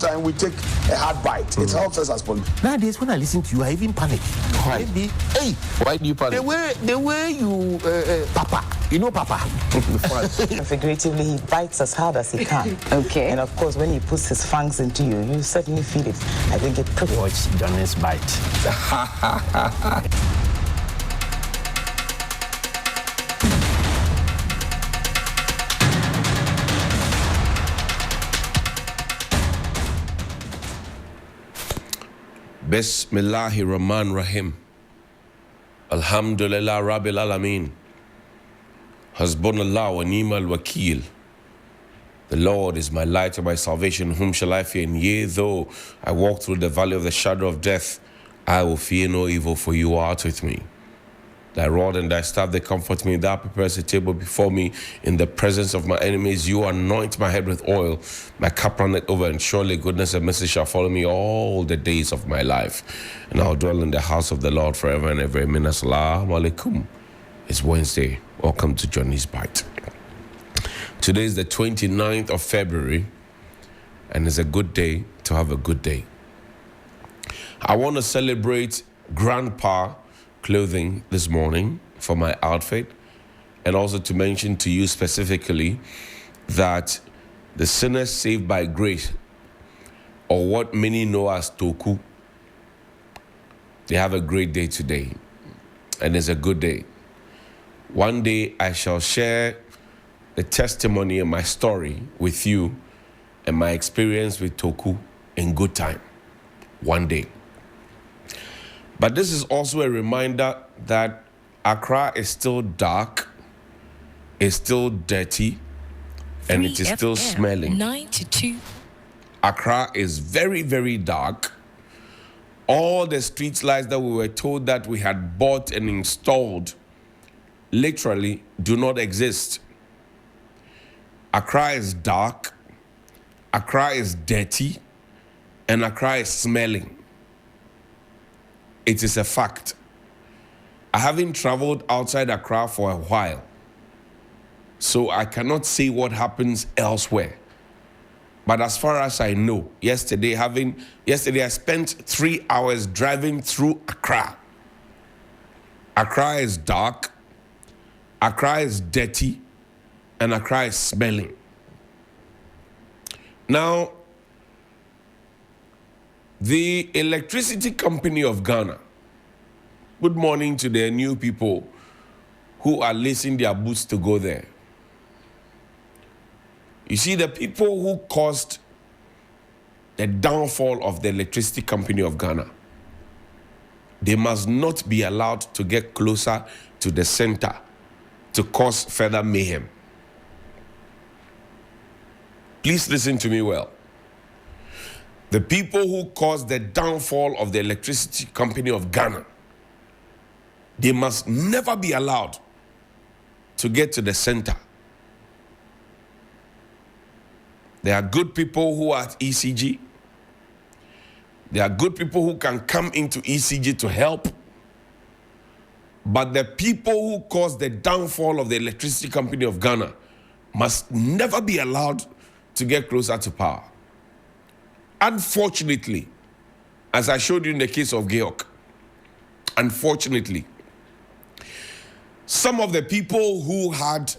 time we take a hard bite. It helps us as politicians. Nowadays, when I listen to you, I even panic. Why? Maybe, hey, Why do you panic? the way you, Papa, you know Papa. Figuratively, he bites as hard as he can. Okay. And of course, when he puts his fangs into you, you certainly feel it. I think it pretty. Watch Johnny's bite. Bismillahir Rahman Rahim. Alhamdulillah Rabbil Alameen. Hasbunallah wa ni'mal wakil. The Lord is my light and my salvation. Whom shall I fear? And yea, though I walk through the valley of the shadow of death, I will fear no evil, for you art with me. Thy rod and thy staff, they comfort me. Thou preparest a table before me in the presence of my enemies. You anoint my head with oil. My cup runneth over, and surely goodness and mercy shall follow me all the days of my life. And I'll dwell in the house of the Lord forever and ever. Amen. Assalamu alaikum. It's Wednesday. Welcome to Johnny's Bite. Today is the 29th of February, and it's a good day to have a good day. I want to celebrate Grandpa Clothing this morning for my outfit, and also to mention to you specifically that the sinners saved by grace, or what many know as Toku, they have a great day today, and it's a good day. One day I shall share the testimony and my story with you and my experience with Toku in good time. One day. But this is also a reminder that Accra is still dark, is still dirty, and it is still smelling. 92. Accra is very, very dark. All the street lights that we were told that we had bought and installed literally do not exist. Accra is dark, Accra is dirty, and Accra is smelling. It is a fact. I haven't traveled outside Accra for a while, so I cannot say what happens elsewhere. But as far as I know, yesterday I spent 3 hours driving through Accra. Accra is dark, Accra is dirty, and Accra is smelling. Now, the Electricity Company of Ghana, good morning to their new people who are lacing their boots to go there. You see, the people who caused the downfall of the Electricity Company of Ghana, they must not be allowed to get closer to the center to cause further mayhem. Please listen to me well. The people who caused the downfall of the Electricity Company of Ghana, they must never be allowed to get to the center. There are good people who are at ECG. There are good people who can come into ECG to help. But the people who caused the downfall of the Electricity Company of Ghana must never be allowed to get closer to power. Unfortunately, as I showed you in the case of Georg, unfortunately, some of the people who had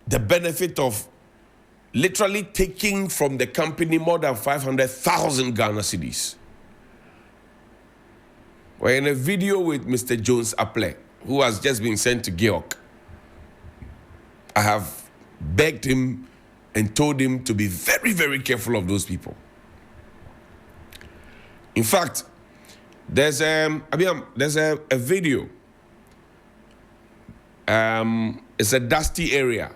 the benefit of literally taking from the company more than 500,000 Ghana cedis were in a video with Mr. Jones Apple, who has just been sent to Georg. I have begged him and told him to be very, very careful of those people. In fact, there's a video. It's a dusty area,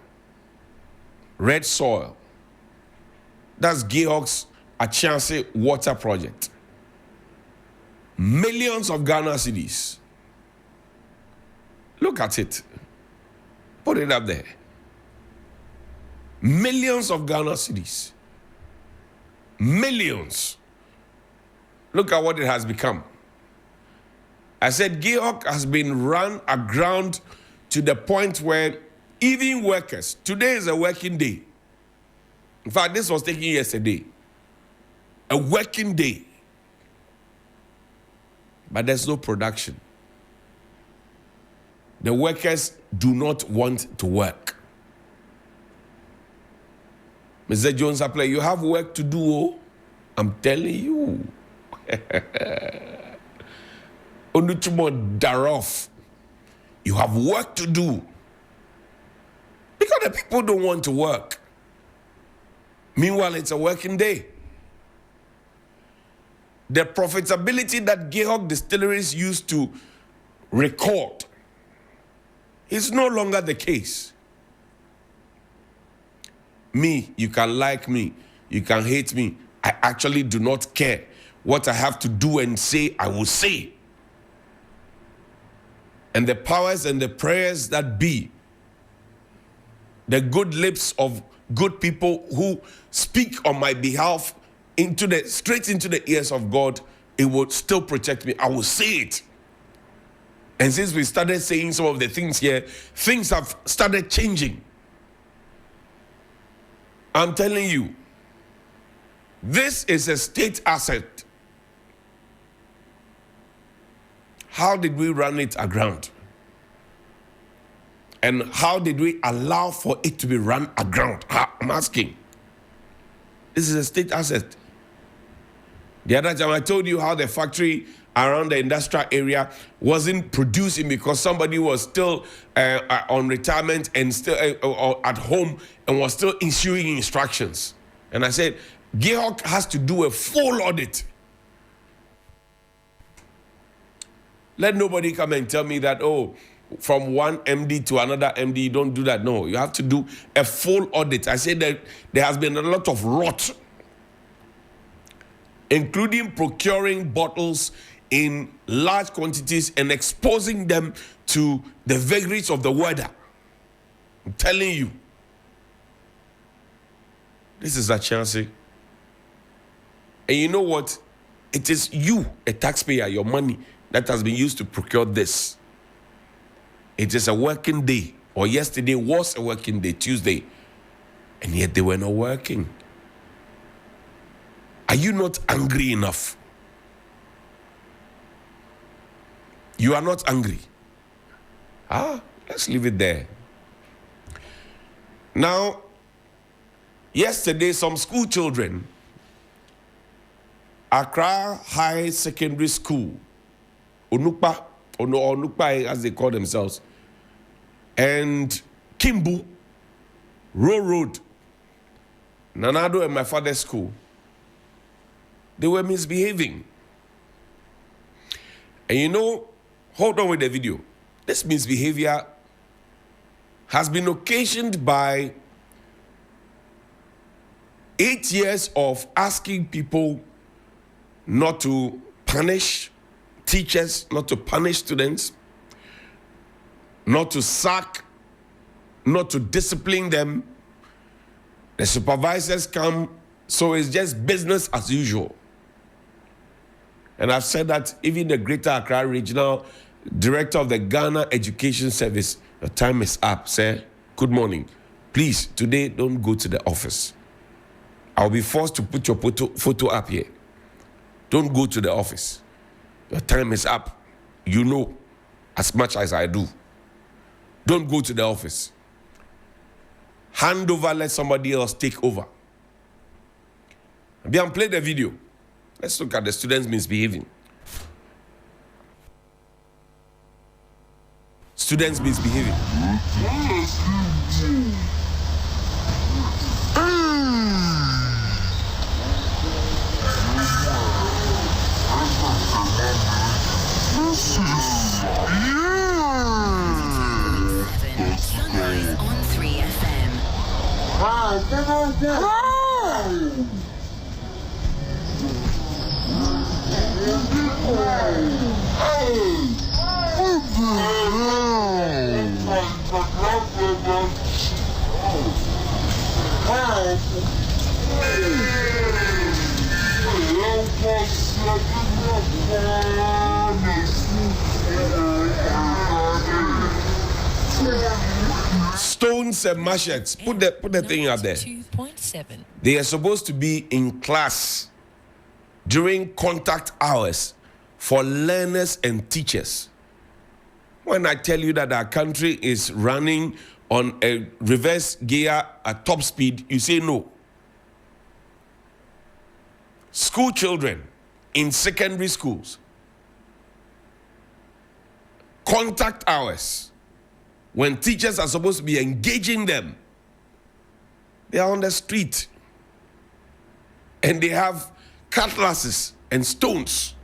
red soil. That's Georg's Achanse water project. Millions of Ghana cedis. Look at it. Put it up there. Millions of Ghana cedis. Millions. Look at what it has become. I said Georg has been run aground to the point where even workers, today is a working day. In fact, this was taken yesterday. A working day. But there's no production. The workers do not want to work. Mr. Jones Apply, you have work to do. Oh? I'm telling you. Onutumo Daroff. You have work to do. Because the people don't want to work. Meanwhile, it's a working day. The profitability that Gayhawk Distilleries used to record is no longer the case. Me, you can like me, you can hate me. I actually do not care. What I have to do and say, I will say. And the powers and the prayers that be, the good lips of good people who speak on my behalf straight into the ears of God, it will still protect me. I will say it. And since we started saying some of the things here, things have started changing. I'm telling you, this is a state asset. How did we run it aground? And how did we allow for it to be run aground? I'm asking. This is a state asset. The other time I told you how the factory around the industrial area wasn't producing because somebody was still on retirement and still at home and was still issuing instructions. And I said, Gayhawk has to do a full audit. Let nobody come and tell me that, oh, from one MD to another MD, don't do that. No, you have to do a full audit. I said that there has been a lot of rot, including procuring bottles in large quantities and exposing them to the vagaries of the weather. I'm telling you. This is a chance. And you know what? It is you, a taxpayer, your money that has been used to procure this. It is a working day, or yesterday was a working day, Tuesday, and yet they were not working. Are you not angry enough? You are not angry. Let's leave it there. Now, yesterday, some school children, Accra High Secondary School, Onukpa as they call themselves, and Kimbu, Road, Nanado and my father's school, they were misbehaving. And you know, hold on with the video. This misbehavior has been occasioned by 8 years of asking people not to punish teachers, not to punish students, not to sack, not to discipline them. The supervisors come, so it's just business as usual. And I've said that even the Greater Accra Regional Director of the Ghana Education Service, your time is up, sir. Good morning. Please, today, don't go to the office. I'll be forced to put your photo up here. Don't go to the office. Your time is up. You know as much as I do. Don't go to the office. Hand over, let somebody else take over. Bian, play the video. Let's look at the students misbehaving. Students misbehaving. Sunrise on 3FM. Stones and machetes. Put the thing out there. 2.7. They are supposed to be in class during contact hours for learners and teachers. When I tell you that our country is running on a reverse gear at top speed, you say no. School children in secondary schools, contact hours, when teachers are supposed to be engaging them, they are on the street and they have cutlasses and stones.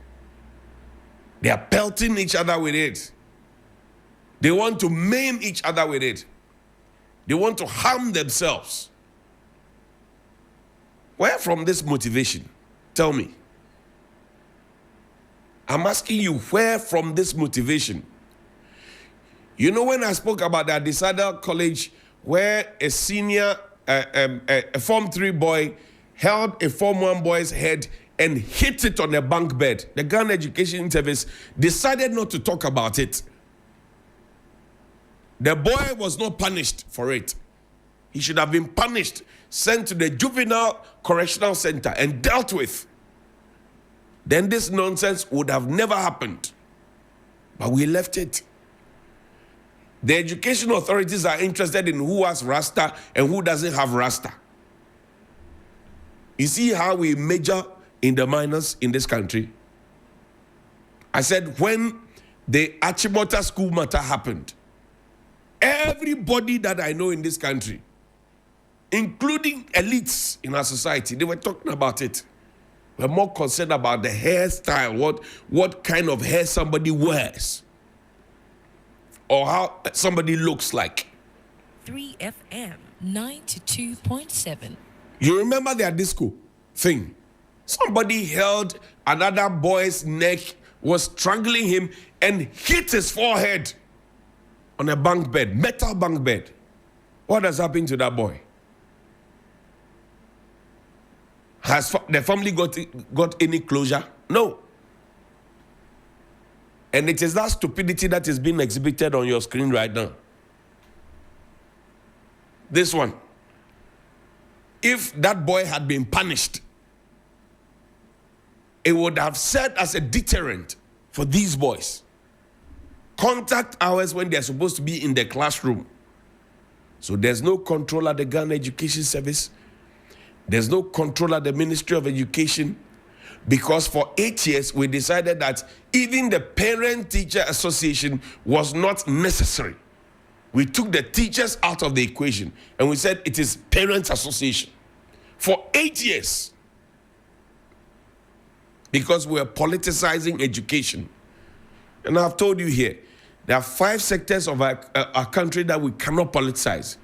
They are pelting each other with it. They want to maim each other with it. They want to harm themselves. Where from this motivation? Tell me. I'm asking you, where from this motivation? You know, when I spoke about that Disada College, where a senior, a Form 3 boy held a Form 1 boy's head and hit it on a bunk bed, the Ghana Education Service decided not to talk about it. The boy was not punished for it. He should have been punished, sent to the Juvenile Correctional Center and dealt with. Then this nonsense would have never happened. But we left it. The education authorities are interested in who has Rasta and who doesn't have Rasta. You see how we major in the minors in this country? I said when the Achimota school matter happened, everybody that I know in this country, including elites in our society, they were talking about it. We're more concerned about the hairstyle, what kind of hair somebody wears, or how somebody looks like. 3FM 92.7. You remember their disco thing? Somebody held another boy's neck, was strangling him, and hit his forehead on a bunk bed, metal bunk bed. What has happened to that boy? Has the family got any closure? No. And it is that stupidity that is being exhibited on your screen right now. This one. If that boy had been punished, it would have served as a deterrent for these boys. Contact hours when they're supposed to be in the classroom. So there's no control at the Ghana Education Service. There's no control at the Ministry of Education, because for 8 years we decided that even the Parent-Teacher Association was not necessary. We took the teachers out of the equation and we said it is Parents Association. For 8 years. Because we are politicizing education. And I've told you here, there are 5 sectors of our country that we cannot politicize.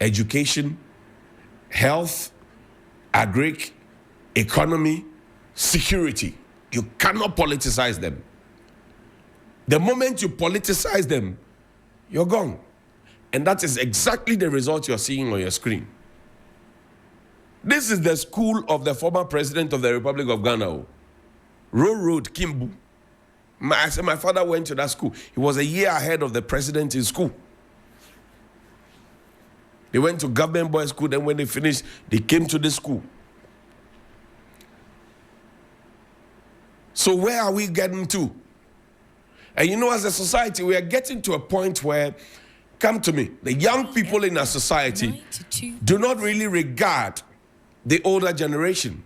Education, health, agric, economy, security. You cannot politicize them. The moment you politicize them, you're gone. And that is exactly the result you're seeing on your screen. This is the school of the former president of the Republic of Ghana, Road, Kimbu. I said my father went to that school. He was a year ahead of the president in school. They went to government boys' school, then when they finished, they came to the school. So where are we getting to? And you know, as a society, we are getting to a point where, come to me, the young people in our society do not really regard the older generation.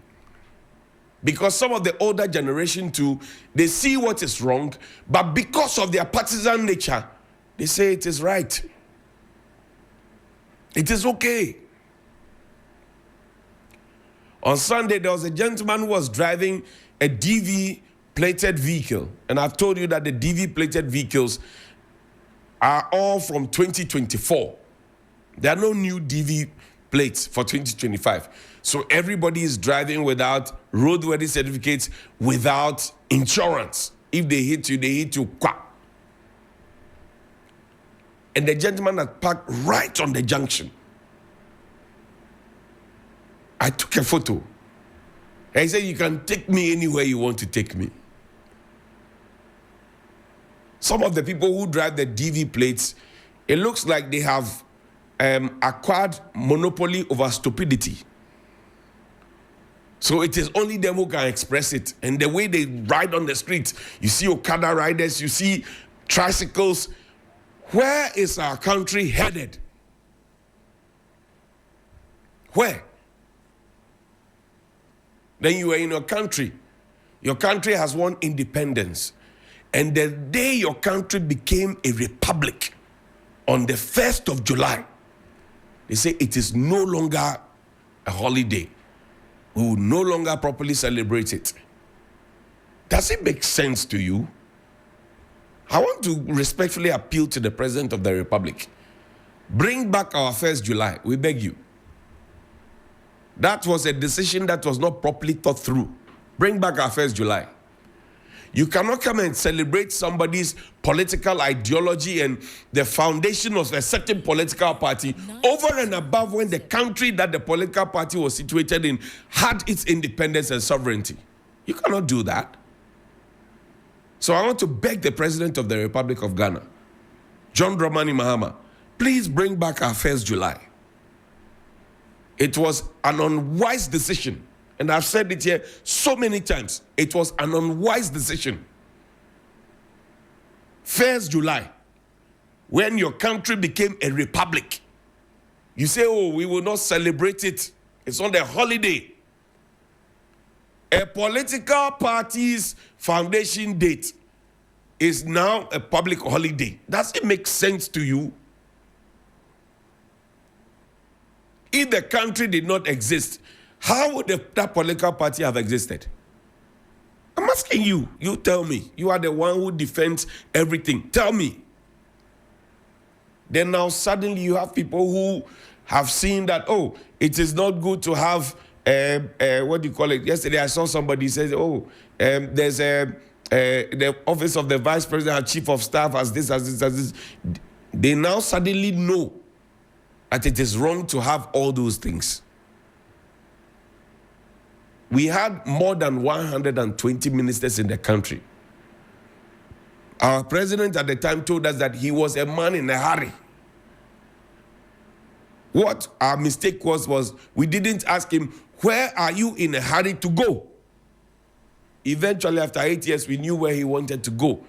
Because some of the older generation too, they see what is wrong, but because of their partisan nature, they say it is right. It is okay. On Sunday, there was a gentleman who was driving a DV-plated vehicle. And I've told you that the DV-plated vehicles are all from 2024. There are no new DV plates for 2025. So everybody is driving without roadworthy certificates, without insurance. If they hit you, quack. And the gentleman had parked right on the junction. I took a photo. And he said, you can take me anywhere you want to take me. Some of the people who drive the DV plates, it looks like they have acquired monopoly over stupidity. So it is only them who can express it. And the way they ride on the street, you see Okada riders, you see tricycles. Where is our country headed? Where? Then you are in your country. Your country has won independence. And the day your country became a republic, on the 1st of July, they say it is no longer a holiday. We will no longer properly celebrate it. Does it make sense to you? I want to respectfully appeal to the President of the Republic. Bring back our 1st July, we beg you. That was a decision that was not properly thought through. Bring back our 1st July. You cannot come and celebrate somebody's political ideology and the foundation of a certain political party over and above when the country that the political party was situated in had its independence and sovereignty. You cannot do that. So I want to beg the President of the Republic of Ghana, John Dramani Mahama, please bring back our 1st July. It was an unwise decision. And I've said it here so many times. It was an unwise decision. 1st July, when your country became a republic, you say, oh, we will not celebrate it. It's on a holiday. A political party's foundation date is now a public holiday. Does it make sense to you? If the country did not exist, how would that political party have existed? I'm asking you. You tell me. You are the one who defends everything. Tell me. Then now suddenly you have people who have seen that, oh, it is not good to have, what do you call it? Yesterday I saw somebody say, oh, there's the office of the vice president and chief of staff as this. They now suddenly know that it is wrong to have all those things. We had more than 120 ministers in the country. Our president at the time told us that he was a man in a hurry. What our mistake was we didn't ask him, where are you in a hurry to go? Eventually, after 8 years, we knew where he wanted to go.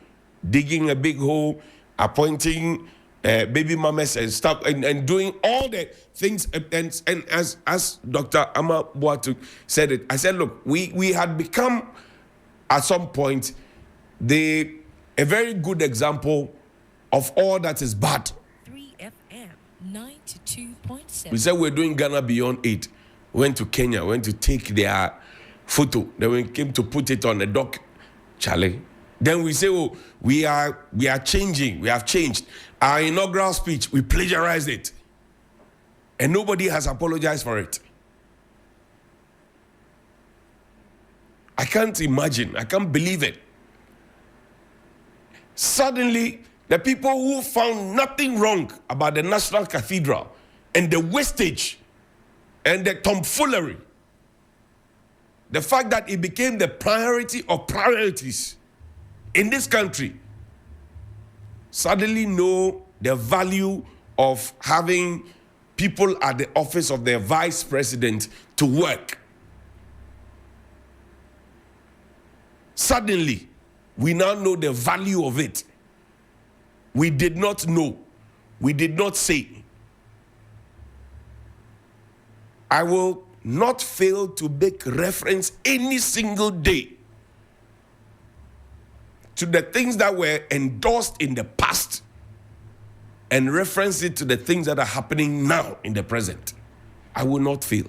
Digging a big hole, appointing baby mamas and stuff, and doing all the things. And as Dr. Ama Boatu said it, I said, look, we had become, at some point, a very good example of all that is bad. 3FM 92.7. We said we're doing Ghana Beyond 8. Went to Kenya, went to take their photo. Then we came to put it on the dock, Charlie. Then we say, oh, we are changing. We have changed. Our inaugural speech, we plagiarized it. And nobody has apologized for it. I can't imagine. I can't believe it. Suddenly, the people who found nothing wrong about the National Cathedral and the wastage and the tomfoolery, the fact that it became the priority of priorities in this country, suddenly know the value of having people at the office of the vice president to work. Suddenly, we now know the value of it. We did not know. We did not say. I will not fail to make reference any single day to the things that were endorsed in the past and reference it to the things that are happening now in the present. I will not fail.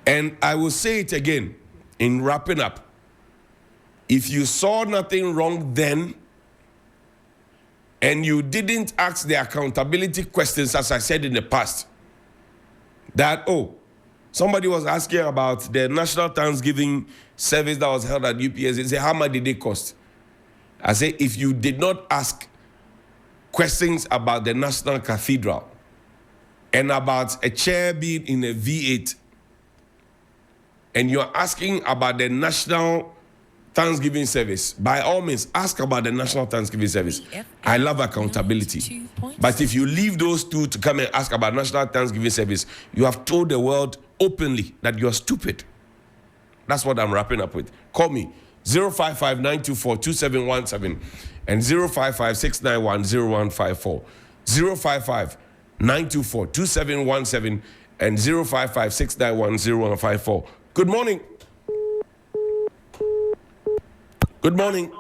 And I will say it again in wrapping up. If you saw nothing wrong then, and you didn't ask the accountability questions, as I said in the past, that, oh, somebody was asking about the National Thanksgiving service that was held at UPS. They say, how much did it cost? I say, if you did not ask questions about the National Cathedral and about a chair being in a V8, and you're asking about the National Thanksgiving service, by all means, ask about the National Thanksgiving service. I love accountability. But if you leave those two to come and ask about National Thanksgiving service, you have told the world openly that you're stupid. That's what I'm wrapping up with. Call me 055-924-2717 and 055-691-0154. 055-924-2717 and 055-691-0154. Good morning. Good morning.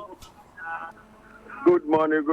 Good morning,